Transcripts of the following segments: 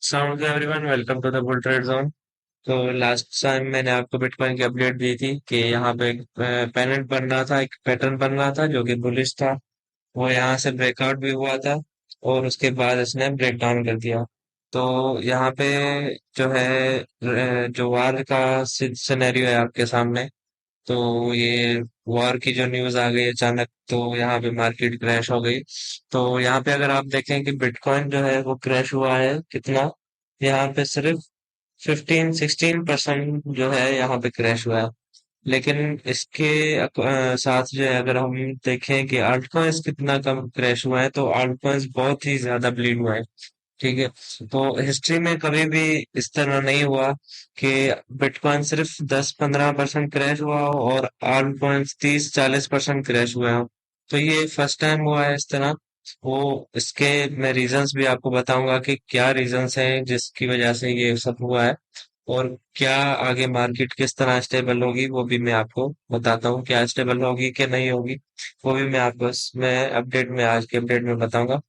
Sound everyone welcome to the Bull Trade Zone. तो last time मैंने आपको bitcoin की अपडेट दी थी कि यहाँ पे एक पेनेंट बन रहा था, एक पैटर्न बन रहा था जो कि बुलिश था। वो यहाँ से ब्रेकआउट भी हुआ था और उसके बाद इसने ब्रेक डाउन कर दिया। तो यहाँ पे जो है जो वार का सिनेरियो है आपके सामने। तो ये वॉर की जो न्यूज आ गई अचानक, तो यहाँ पे मार्केट क्रैश हो गई। तो यहाँ पे अगर आप देखें कि बिटकॉइन जो है वो क्रैश हुआ है कितना, यहाँ पे सिर्फ 15-16% जो है यहाँ पे क्रैश हुआ है। लेकिन इसके साथ जो है अगर हम देखें कि आल्ट कॉइन्स कितना कम क्रैश हुआ है, तो आल्ट कॉइन्स बहुत ही ज्यादा ब्लीड हुआ है। ठीक है। तो हिस्ट्री में कभी भी इस तरह नहीं हुआ कि बिटकॉइन सिर्फ 10-15% क्रैश हुआ हो और आल्ट कॉइन्स 30-40% क्रैश हुए हो। तो ये फर्स्ट टाइम हुआ है इस तरह। वो इसके मैं रीजंस भी आपको बताऊंगा कि क्या रीजंस हैं जिसकी वजह से ये सब हुआ है, और क्या आगे मार्केट किस तरह स्टेबल होगी वो भी मैं आपको बताता हूँ। क्या स्टेबल होगी कि नहीं होगी वो भी मैं आपको इसमें अपडेट में, आज के अपडेट में बताऊंगा।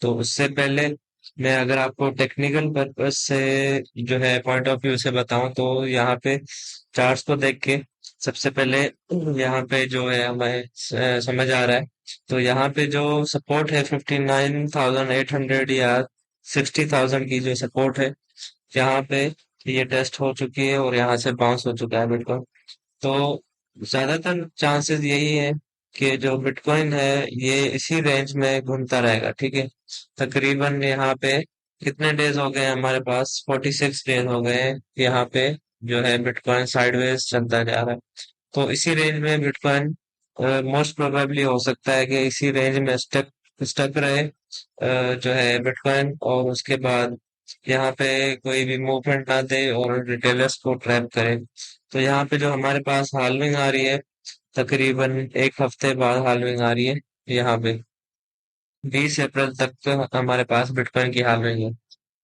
तो उससे पहले मैं अगर आपको टेक्निकल पर्पस से जो है पॉइंट ऑफ व्यू से बताऊं, तो यहाँ पे चार्ट्स को देख के सबसे पहले यहाँ पे जो है हमें समझ आ रहा है। तो यहाँ पे जो सपोर्ट है 59,800 या 60,000 की जो सपोर्ट है, यहाँ पे ये टेस्ट हो चुकी है और यहाँ से बाउंस हो चुका है बिटकॉइन। तो ज्यादातर चांसेस यही है कि जो बिटकॉइन है ये इसी रेंज में घूमता रहेगा। ठीक है। तकरीबन यहाँ पे कितने डेज हो गए हैं हमारे पास, 46 डेज हो गए हैं यहाँ पे जो है बिटकॉइन साइडवेज चलता जा रहा है। तो इसी रेंज में बिटकॉइन मोस्ट प्रोबेबली हो सकता है कि इसी रेंज में स्टक स्टक रहे जो है बिटकॉइन, और उसके बाद यहाँ पे कोई भी मूवमेंट ना दे और रिटेलर्स को ट्रैप करे। तो यहाँ पे जो हमारे पास हाल्विंग आ रही है, तकरीबन एक हफ्ते बाद हाल्विंग आ रही है यहाँ पे। 20 अप्रैल तक तो हमारे पास बिटकॉइन की हाल्विंग है।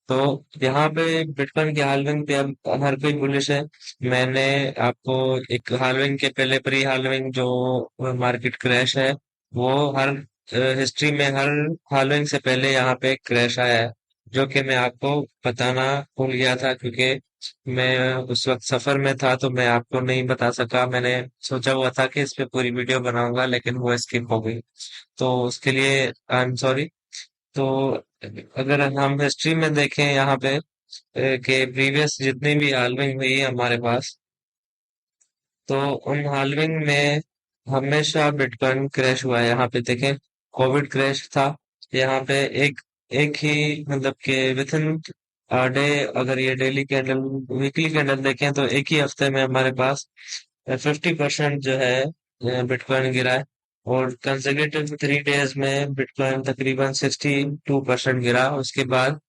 तो यहाँ पे बिटकॉइन की हाल्विंग पे अब हर कोई बुलिश है। मैंने आपको एक हाल्विंग के पहले प्री हाल्विंग जो मार्केट क्रैश है, वो हर हिस्ट्री में हर हाल्विंग से पहले यहाँ पे क्रैश आया है, जो कि मैं आपको बताना भूल गया था क्योंकि मैं उस वक्त सफर में था, तो मैं आपको नहीं बता सका। मैंने सोचा हुआ था कि इस पे पूरी वीडियो बनाऊंगा लेकिन वो स्किप हो गई, तो उसके लिए आई एम सॉरी। तो अगर हम हिस्ट्री में देखें यहाँ पे कि प्रीवियस जितनी भी हाल्विंग हुई है हमारे पास, तो उन हाल्विंग में हमेशा बिटकॉइन क्रैश हुआ है। यहाँ पे देखें, कोविड क्रैश था यहाँ पे, एक एक ही मतलब कि विथ इन डे, अगर ये डेली कैंडल वीकली कैंडल देखें तो एक ही हफ्ते में हमारे पास 50% जो है बिटकॉइन गिरा है। और कंसेक्यूटिव 3 डेज में बिटकॉइन तकरीबन 62% गिरा। उसके बाद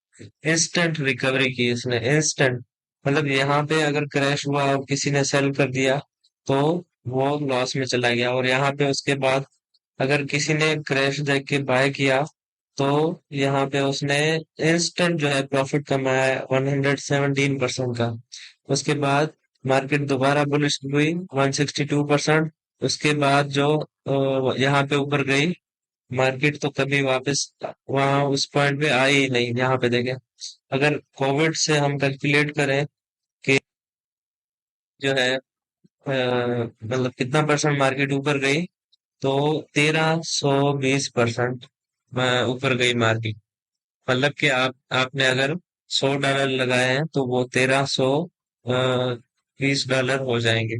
इंस्टेंट रिकवरी की इसने, इंस्टेंट। मतलब यहाँ पे अगर क्रैश हुआ और किसी ने सेल कर दिया तो वो लॉस में चला गया, और यहाँ पे उसके बाद अगर किसी ने क्रैश देख के बाय किया तो यहाँ पे उसने इंस्टेंट जो है प्रॉफिट कमाया 117% का। उसके बाद मार्केट दोबारा बुलिश हुई 162%। उसके बाद जो यहाँ पे ऊपर गई मार्केट, तो कभी वापस वहां उस पॉइंट पे आई ही नहीं। यहाँ पे देखें, अगर कोविड से हम कैलकुलेट करें कि जो है मतलब कितना परसेंट मार्केट ऊपर गई, तो 1320% ऊपर गई मार्केट। मतलब कि आपने अगर $100 लगाए हैं तो वो 1320 डॉलर हो जाएंगे।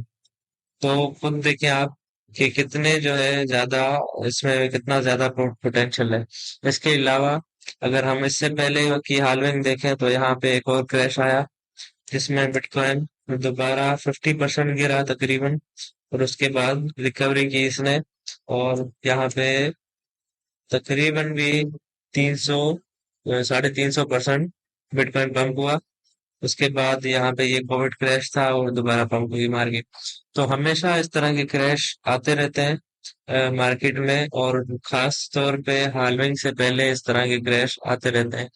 तो खुद देखिए आप कि कितने जो है ज्यादा, इसमें कितना ज्यादा पोटेंशियल है। इसके अलावा अगर हम इससे पहले की हाल्विंग देखें तो यहाँ पे एक और क्रैश आया जिसमें बिटकॉइन दोबारा 50% गिरा तकरीबन, और उसके बाद रिकवरी की इसने, और यहाँ पे तकरीबन भी 300 350% बिटकॉइन पंप हुआ। उसके बाद यहाँ पे ये कोविड क्रैश था और दोबारा पंप हुई मार्केट। तो हमेशा इस तरह के क्रैश आते रहते हैं मार्केट में, और खास तौर पे हाल्विंग से पहले इस तरह के क्रैश आते रहते हैं।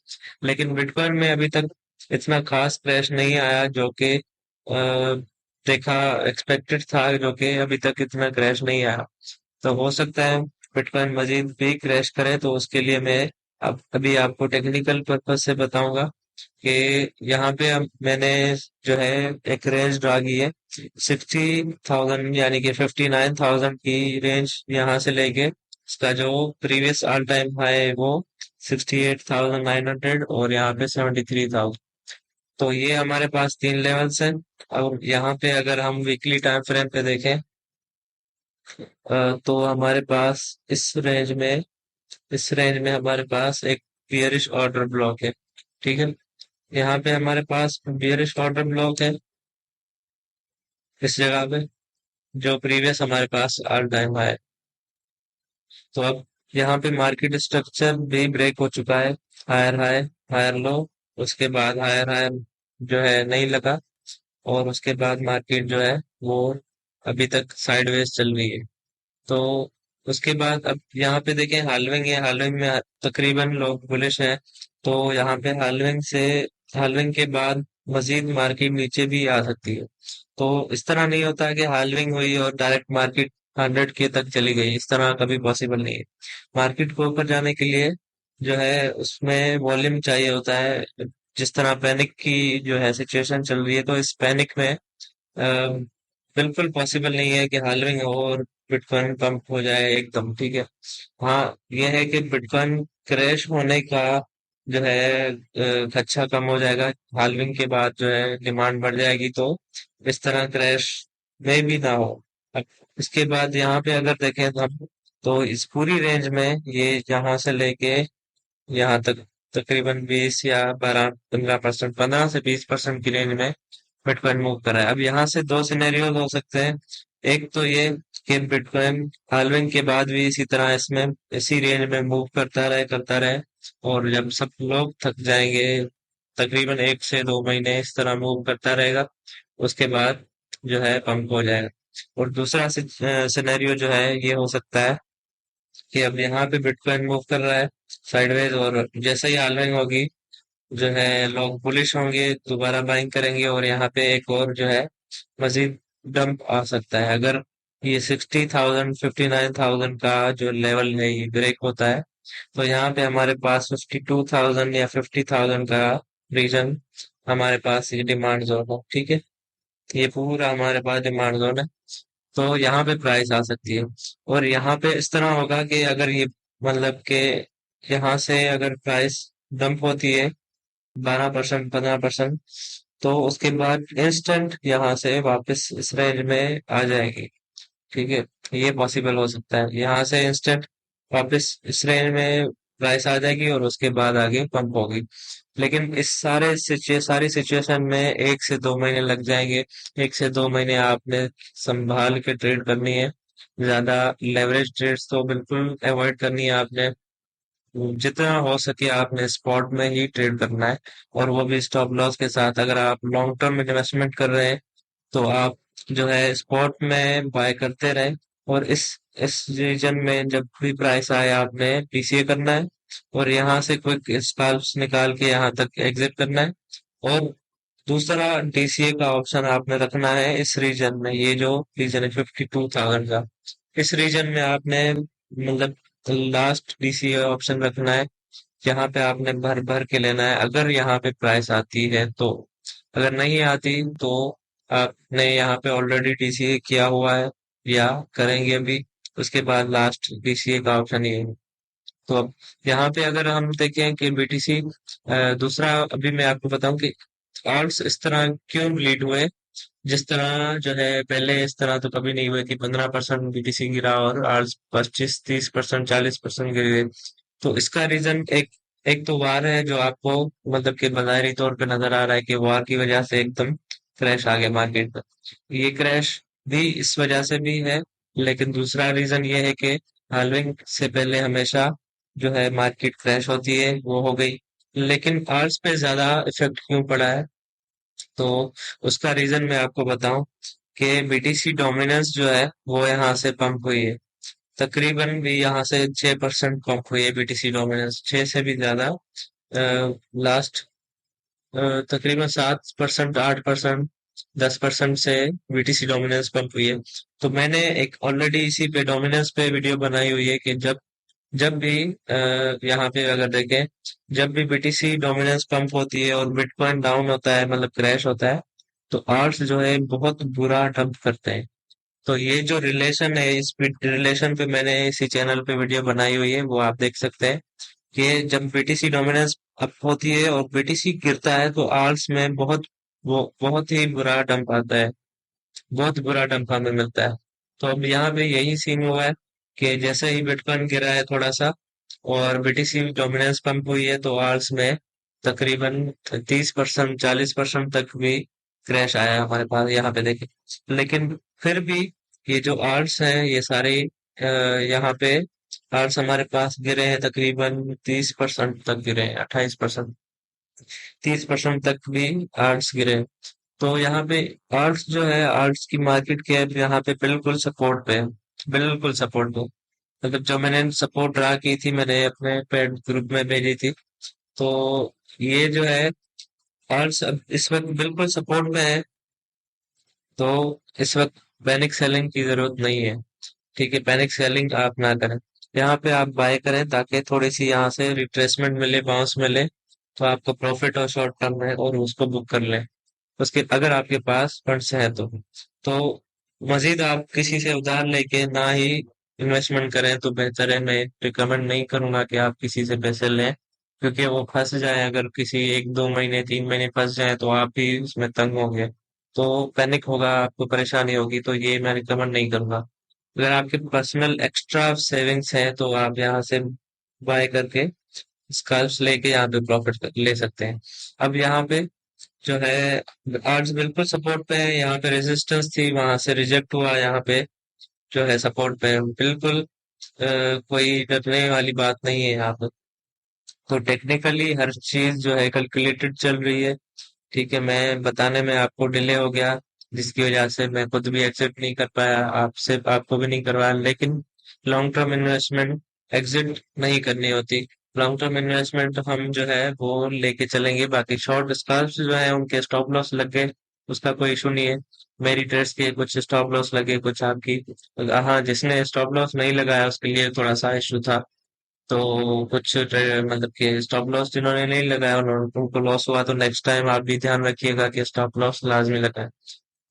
लेकिन बिटकॉइन में अभी तक इतना खास क्रैश नहीं आया जो कि देखा एक्सपेक्टेड था, जो कि अभी तक इतना क्रैश नहीं आया। तो हो सकता है बिटकॉइन मजीद भी क्रैश करे, तो उसके लिए मैं अब अभी आपको टेक्निकल पर्पज से बताऊंगा कि यहाँ पे मैंने जो है एक रेंज ड्रा की है। 60,000 यानी कि 59,000 की रेंज यहाँ से लेके इसका जो प्रीवियस ऑल टाइम हाई है वो 68,900 और यहाँ पे 73,000। तो ये हमारे पास तीन लेवल्स हैं। और यहाँ पे अगर हम वीकली टाइम फ्रेम पे देखें तो हमारे पास इस रेंज में हमारे पास एक बियरिश ऑर्डर ब्लॉक है। ठीक है। यहाँ पे हमारे पास बियरिश ऑर्डर ब्लॉक है इस जगह पे, जो प्रीवियस हमारे पास ऑल टाइम हाई है। तो अब यहाँ पे मार्केट स्ट्रक्चर भी ब्रेक हो चुका है। हायर हाई, हायर लो, उसके बाद हायर हायर जो है नहीं लगा, और उसके बाद मार्केट जो है वो अभी तक साइडवेज चल रही है। तो उसके बाद अब यहाँ पे देखें हाल्विंग है, हाल्विंग में तकरीबन लोग बुलिश हैं। तो यहाँ पे हाल्विंग के बाद मजीद मार्केट नीचे भी आ सकती है। तो इस तरह नहीं होता है कि हाल्विंग हुई और डायरेक्ट मार्केट 100 के तक चली गई, इस तरह कभी पॉसिबल नहीं है। मार्केट को ऊपर जाने के लिए जो है उसमें वॉल्यूम चाहिए होता है। जिस तरह पैनिक की जो है सिचुएशन चल रही है, तो इस पैनिक में बिल्कुल पॉसिबल नहीं है कि हाल्विंग हो और बिटकॉइन पंप हो जाए एकदम। ठीक है। हाँ, यह है कि बिटकॉइन क्रैश होने का जो है खदशा कम हो जाएगा। हाल्विंग के बाद जो है डिमांड बढ़ जाएगी, तो इस तरह क्रैश में भी ना हो। अब इसके बाद यहाँ पे अगर देखें हम, तो इस पूरी रेंज में ये यहाँ से लेके यहाँ तक तकरीबन 20 या 12-15%, 15 से 20% की रेंज में बिटकॉइन मूव कर रहा है। अब यहाँ से दो सिनेरियोज हो सकते हैं। एक तो ये कि बिटकॉइन हाल्विंग के बाद भी इसी तरह इसमें इसी रेंज में मूव करता रहे, और जब सब लोग थक जाएंगे, तकरीबन 1 से 2 महीने इस तरह मूव करता रहेगा, उसके बाद जो है पंप हो जाएगा। और दूसरा सिनेरियो जो है ये हो सकता है कि अब यहाँ पे बिटकॉइन मूव कर रहा है साइडवेज, और जैसे ही हाल्विंग होगी जो है लोग बुलिश होंगे, दोबारा बाइंग करेंगे, और यहाँ पे एक और जो है मजीद डंप आ सकता है। अगर ये 60,000 59,000 का जो लेवल है ये ब्रेक होता है, तो यहाँ पे हमारे पास 52,000 या 50,000 का रीजन हमारे पास ये डिमांड जोन है। ठीक है। ये पूरा हमारे पास डिमांड जोन है। तो यहाँ पे प्राइस आ सकती है। और यहाँ पे इस तरह होगा कि अगर ये मतलब कि यहाँ से अगर प्राइस डंप होती है 12%, 15%, तो उसके बाद इंस्टेंट यहाँ से वापस इस रेंज में आ जाएगी। ठीक है। ये पॉसिबल हो सकता है, यहाँ से इंस्टेंट वापस इस रेंज में प्राइस आ जाएगी और उसके बाद आगे पंप होगी। लेकिन इस सारी सिचुएशन में 1 से 2 महीने लग जाएंगे। 1 से 2 महीने आपने संभाल के ट्रेड करनी है। ज्यादा लेवरेज ट्रेड्स तो बिल्कुल अवॉइड करनी है आपने। जितना हो सके आपने स्पॉट में ही ट्रेड करना है, और वो भी स्टॉप लॉस के साथ। अगर आप लॉन्ग टर्म इन्वेस्टमेंट कर रहे हैं, तो आप जो है स्पॉट में बाय करते रहे, और इस रीजन में जब भी प्राइस आए आपने पीसीए करना है, और यहाँ से क्विक स्कैल्प्स निकाल के यहाँ तक एग्जिट करना है। और दूसरा डीसीए का ऑप्शन आपने रखना है इस रीजन में, ये जो रीजन है 52,000 का, इस रीजन में आपने मतलब लास्ट डीसीए ऑप्शन रखना है, जहाँ पे आपने भर भर के लेना है अगर यहाँ पे प्राइस आती है तो। अगर नहीं आती तो आपने यहाँ पे ऑलरेडी डीसीए किया हुआ है या करेंगे अभी, उसके बाद लास्ट डीसीए का ऑप्शन ये है। तो अब यहाँ पे अगर हम देखें कि बीटीसी, दूसरा अभी मैं आपको बताऊं कि आर्ट्स इस तरह क्यों लीड हुए। जिस तरह जो है पहले इस तरह तो कभी नहीं हुए कि 15% बीटीसी गिरा और आर्ट्स 25-30%, 40% गिर गए। तो इसका रीजन एक एक तो वार है जो आपको मतलब कि बाहरी तौर पे नजर आ रहा है कि वार की वजह से एकदम क्रैश आ गया मार्केट में। ये क्रैश भी इस वजह से भी है। लेकिन दूसरा रीजन ये है कि हाल्विंग से पहले हमेशा जो है मार्केट क्रैश होती है, वो हो गई। लेकिन आर्स पे ज्यादा इफेक्ट क्यों पड़ा है, तो उसका रीजन मैं आपको बताऊं कि बीटीसी डोमिनेंस जो है वो यहाँ से पंप हुई है। तकरीबन भी यहाँ से 6% पंप हुई है बीटीसी डोमिनेंस, 6 से भी ज्यादा। लास्ट तकरीबन 7%, 8%, 10% से बीटीसी डोमिनेंस पंप हुई है। तो मैंने एक ऑलरेडी इसी पे डोमिनेंस पे वीडियो बनाई हुई है कि जब जब भी यहाँ पे अगर देखें, जब भी बीटीसी डोमिनेंस पंप होती है और बिटकॉइन डाउन होता है, मतलब क्रैश होता है, तो आल्ट्स जो है बहुत बुरा डंप करते हैं। तो ये जो रिलेशन है, इस रिलेशन पे मैंने इसी चैनल पे वीडियो बनाई हुई है, वो आप देख सकते हैं कि जब बीटीसी डोमिनेंस अप होती है और बीटीसी गिरता है तो आल्ट्स में बहुत ही बुरा डंप आता है, बहुत बुरा डंप हमें मिलता है। तो अब यहाँ पे यही सीन हुआ है कि जैसे ही बिटकॉइन गिरा है थोड़ा सा और बीटीसी डोमिनेंस पंप हुई है, तो आल्ट्स में तकरीबन 30% 40% तक भी क्रैश आया है हमारे पास यहाँ पे देखें। लेकिन फिर भी ये जो आल्ट्स हैं ये सारे यहाँ पे आल्ट्स हमारे पास गिरे हैं, तकरीबन 30% तक गिरे हैं, 28%, 30% तक भी आल्ट्स गिरे हैं। तो यहाँ पे आर्ट्स जो है, आर्ट्स की मार्केट कैप यहाँ पे बिल्कुल सपोर्ट पे है, बिल्कुल सपोर्ट पे। मतलब जो मैंने सपोर्ट ड्रा की थी, मैंने अपने पेड ग्रुप में भेजी थी। तो ये जो है आर्ट्स अब इस वक्त बिल्कुल सपोर्ट में है। तो इस वक्त पैनिक सेलिंग की जरूरत नहीं है। ठीक है, पैनिक सेलिंग आप ना करें। यहाँ पे आप बाय करें ताकि थोड़ी सी यहाँ से रिट्रेसमेंट मिले, बाउंस मिले, तो आपको प्रॉफिट और शॉर्ट टर्म है और उसको बुक कर लें। उसके अगर आपके पास फंड्स हैं तो मजीद आप किसी से उधार लेके ना ही इन्वेस्टमेंट करें तो बेहतर है। मैं रिकमेंड नहीं करूंगा कि आप किसी से पैसे लें, क्योंकि वो फंस जाए, अगर किसी 1 2 महीने 3 महीने फंस जाए तो आप भी उसमें तंग होंगे, तो पैनिक होगा, आपको परेशानी होगी। तो ये मैं रिकमेंड नहीं करूंगा। अगर आपके पर्सनल एक्स्ट्रा सेविंग्स हैं तो आप यहाँ से बाय करके स्कल्प्स लेके यहाँ पे प्रॉफिट ले सकते हैं। अब यहाँ पे जो है आर्ट्स बिल्कुल सपोर्ट पे है, यहाँ पे रेजिस्टेंस थी वहां से रिजेक्ट हुआ, यहाँ पे जो है सपोर्ट पे है बिल्कुल। कोई डरने वाली बात नहीं है यहाँ पे। तो टेक्निकली हर चीज जो है कैलकुलेटेड चल रही है। ठीक है, मैं बताने में आपको डिले हो गया, जिसकी वजह से मैं खुद भी एग्जिट नहीं कर पाया, आपसे आपको भी नहीं करवाया। लेकिन लॉन्ग टर्म इन्वेस्टमेंट एग्जिट नहीं करनी होती। लॉन्ग टर्म इन्वेस्टमेंट हम जो है वो लेके चलेंगे। बाकी शॉर्ट स्कल्प्स जो है उनके स्टॉप लॉस लग गए, उसका कोई इशू नहीं है। मेरी ट्रेड्स के कुछ स्टॉप लॉस लगे, कुछ आपकी। हाँ, जिसने स्टॉप लॉस नहीं लगाया उसके लिए थोड़ा सा इशू था। तो कुछ मतलब कि स्टॉप लॉस जिन्होंने नहीं लगाया उनको लॉस हुआ, तो नेक्स्ट टाइम आप भी ध्यान रखिएगा कि स्टॉप लॉस लाजमी लगाएं।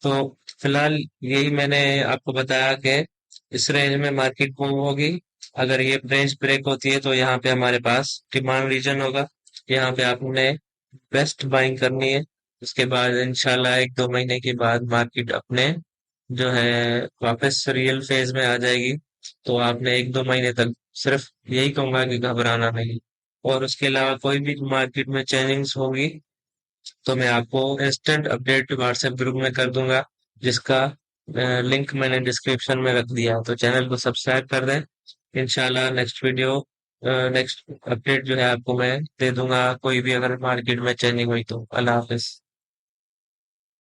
तो फिलहाल यही मैंने आपको बताया कि इस रेंज में मार्केट मूव होगी। अगर ये रेंज ब्रेक होती है तो यहाँ पे हमारे पास डिमांड रीजन होगा, यहाँ पे आपने बेस्ट बाइंग करनी है। उसके बाद इंशाल्लाह 1 2 महीने के बाद मार्केट अपने जो है वापस रियल फेज में आ जाएगी। तो आपने 1 2 महीने तक सिर्फ यही कहूंगा कि घबराना नहीं। और उसके अलावा कोई भी मार्केट में चेंजिंग्स होगी तो मैं आपको इंस्टेंट अपडेट व्हाट्सएप ग्रुप में कर दूंगा, जिसका लिंक मैंने डिस्क्रिप्शन में रख दिया है। तो चैनल को सब्सक्राइब कर दें। इंशाल्लाह नेक्स्ट वीडियो, नेक्स्ट अपडेट जो है आपको मैं दे दूंगा, कोई भी अगर मार्केट में चेंजिंग हुई तो। अल्लाह हाफिज।